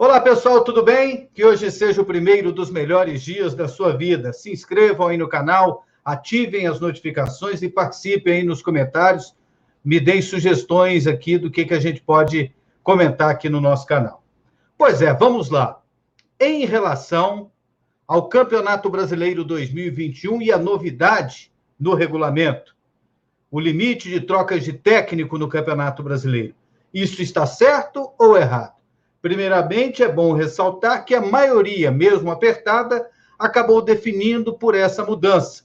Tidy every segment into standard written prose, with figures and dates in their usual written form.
Olá, pessoal, tudo bem? Que hoje seja o primeiro dos melhores dias da sua vida. Se inscrevam aí no canal, ativem as notificações e participem aí nos comentários. Me deem sugestões aqui do que a gente pode comentar aqui no nosso canal. Pois é, vamos lá. Em relação ao Campeonato Brasileiro 2021 e a novidade no regulamento, o limite de trocas de técnico no Campeonato Brasileiro. Isso está certo ou errado? Primeiramente, é bom ressaltar que a maioria, mesmo apertada, acabou definindo por essa mudança.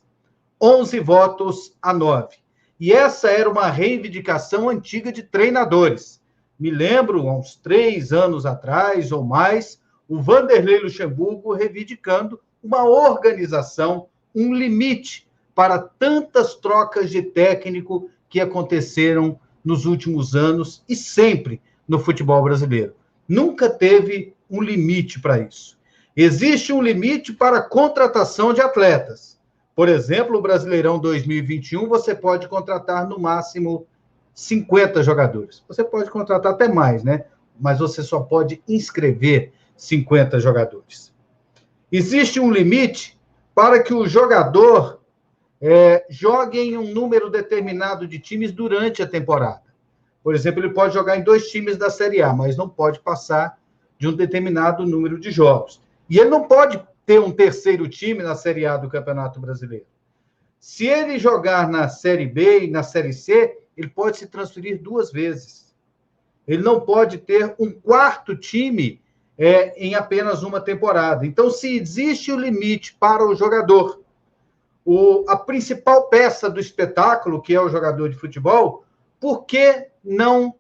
11 votos a 9. E essa era uma reivindicação antiga de treinadores. Me lembro, há uns 3 anos atrás ou mais, o Vanderlei Luxemburgo reivindicando uma organização, um limite para tantas trocas de técnico que aconteceram nos últimos anos e sempre no futebol brasileiro. Nunca teve um limite para isso. Existe um limite para a contratação de atletas. Por exemplo, o Brasileirão 2021, você pode contratar no máximo 50 jogadores. Você pode contratar até mais, né? Mas você só pode inscrever 50 jogadores. Existe um limite para que o jogador jogue em um número determinado de times durante a temporada. Por exemplo, ele pode jogar em 2 times da Série A, mas não pode passar de um determinado número de jogos. E ele não pode ter um terceiro time na Série A do Campeonato Brasileiro. Se ele jogar na Série B e na Série C, ele pode se transferir 2 vezes. Ele não pode ter um quarto time em apenas uma temporada. Então, se existe o limite para o jogador, a principal peça do espetáculo, que é o jogador de futebol, por que não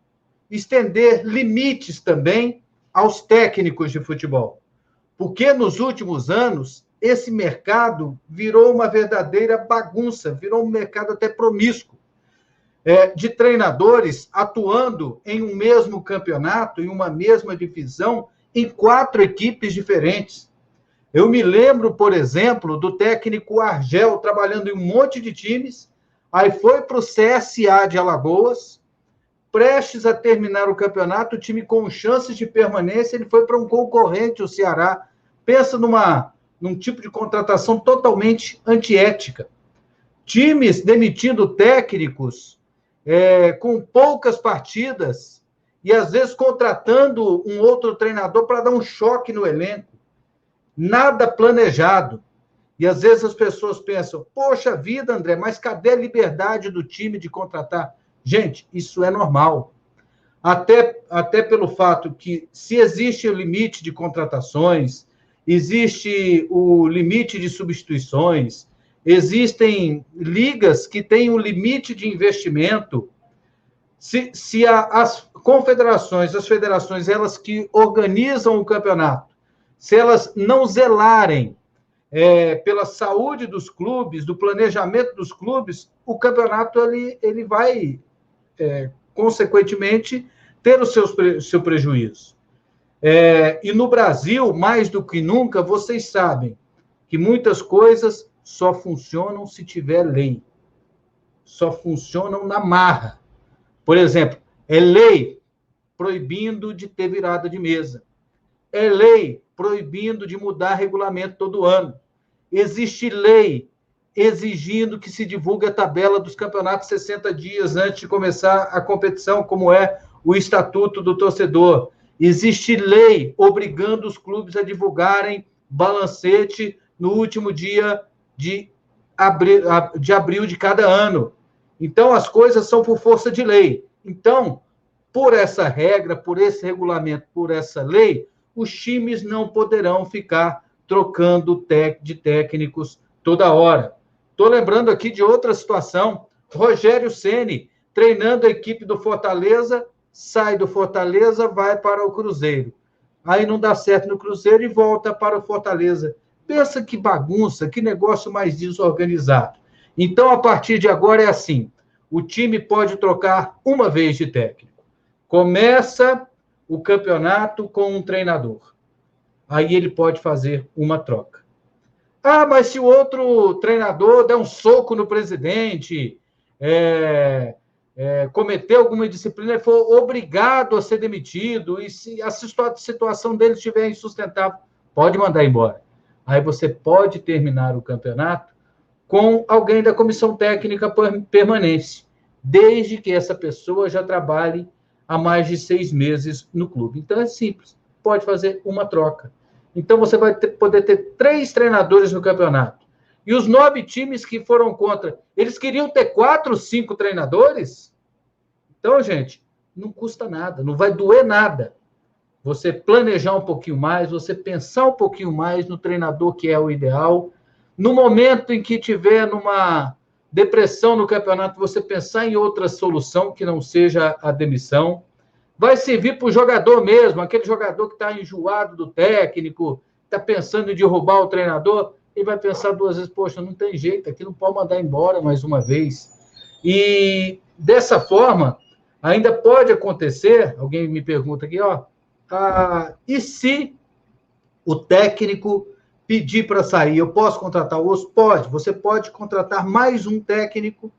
estender limites também aos técnicos de futebol? Porque nos últimos anos, esse mercado virou uma verdadeira bagunça, virou um mercado até promíscuo, de treinadores atuando em um mesmo campeonato, em uma mesma divisão, em 4 equipes diferentes. Eu me lembro, por exemplo, do técnico Argel trabalhando em um monte de times, aí foi para o CSA de Alagoas, prestes a terminar o campeonato, o time com chances de permanência, ele foi para um concorrente, o Ceará. Pensa num tipo de contratação totalmente antiética. Times demitindo técnicos com poucas partidas e, às vezes, contratando um outro treinador para dar um choque no elenco. Nada planejado. E às vezes as pessoas pensam, poxa vida, André, mas cadê a liberdade do time de contratar? Gente, isso é normal. Até pelo fato que, se existe o limite de contratações, existe o limite de substituições, existem ligas que têm um limite de investimento. Se as confederações, as federações, elas que organizam o campeonato, se elas não zelarem pela saúde dos clubes, do planejamento dos clubes, o campeonato ele vai, consequentemente, ter o seu prejuízo. E no Brasil, mais do que nunca, vocês sabem que muitas coisas só funcionam se tiver lei. Só funcionam na marra. Por exemplo, é lei proibindo de ter virada de mesa. É lei proibindo de mudar regulamento todo ano. Existe lei exigindo que se divulgue a tabela dos campeonatos 60 dias antes de começar a competição, como é o Estatuto do Torcedor. Existe lei obrigando os clubes a divulgarem balancete no último dia de abril de cada ano. Então, as coisas são por força de lei. Então, por essa regra, por esse regulamento, por essa lei, os times não poderão ficar trocando de técnicos toda hora. Estou lembrando aqui de outra situação. Rogério Ceni, treinando a equipe do Fortaleza, sai do Fortaleza, vai para o Cruzeiro. Aí não dá certo no Cruzeiro e volta para o Fortaleza. Pensa que bagunça, que negócio mais desorganizado. Então, a partir de agora é assim, o time pode trocar uma vez de técnico. Começa o campeonato com um treinador. Aí ele pode fazer uma troca. Ah, mas se o outro treinador der um soco no presidente, cometer alguma disciplina e for obrigado a ser demitido, e se a situação dele estiver insustentável, pode mandar embora. Aí você pode terminar o campeonato com alguém da comissão técnica permanente, desde que essa pessoa já trabalhe há mais de 6 meses no clube. Então é simples, pode fazer uma troca. Então você vai poder ter 3 treinadores no campeonato. E os 9 times que foram contra, eles queriam ter 4, 5 treinadores? Então, gente, não custa nada, não vai doer nada. Você planejar um pouquinho mais, você pensar um pouquinho mais no treinador que é o ideal. No momento em que tiver numa depressão no campeonato, você pensar em outra solução que não seja a demissão. Vai servir para o jogador mesmo, aquele jogador que está enjoado do técnico, está pensando em derrubar o treinador, ele vai pensar 2 vezes, poxa, não tem jeito, aqui não pode mandar embora mais uma vez. E dessa forma, ainda pode acontecer, alguém me pergunta aqui, e se o técnico pedir para sair, eu posso contratar o outro? Pode, você pode contratar mais um técnico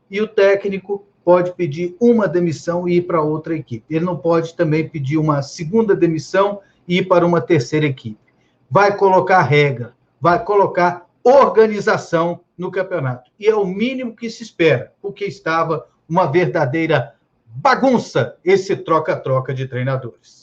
e o técnico pode pedir uma demissão e ir para outra equipe. Ele não pode também pedir uma segunda demissão e ir para uma terceira equipe. Vai colocar regra, vai colocar organização no campeonato. E é o mínimo que se espera, porque estava uma verdadeira bagunça esse troca-troca de treinadores.